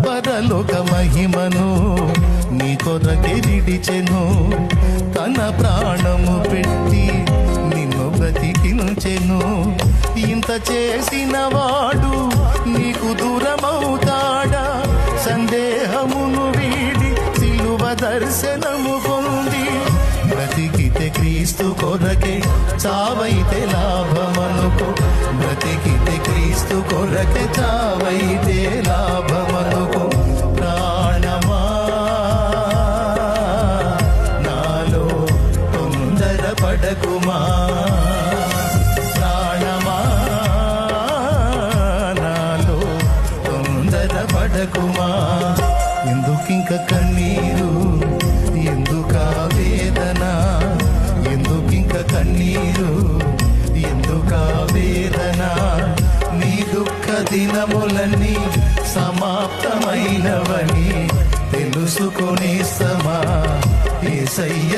పరలోక మహిమను నీ కొరకే విడిచెను, తన ప్రాణము పెట్టి నిన్ను బ్రతికించెను. ఇంత చేసిన వాడు నీకు దూరమవుతాడా? సందేహమును వీడి సిలువ దర్శనము పొంది బ్రతికితే క్రీస్తు కొరకే, చావైతే లాభమనుకో. బ్రతికితే క్రీస్తు కొరకే, చావైతే లాభమనుకో. ప్రాణమా నాలో తొందర పడకుమా, ప్రాణమా నాలో తొందర పడకుమా. ఎందుకింక కన్నీరు, ఎందుకా వేదన, ఎందుకింక కన్నీరు, ఎందుకా వేదన. నీ దుఃఖ దినములన్నీ సమాప్తమైనవని తెలుసుకునే సమా యేసయ్య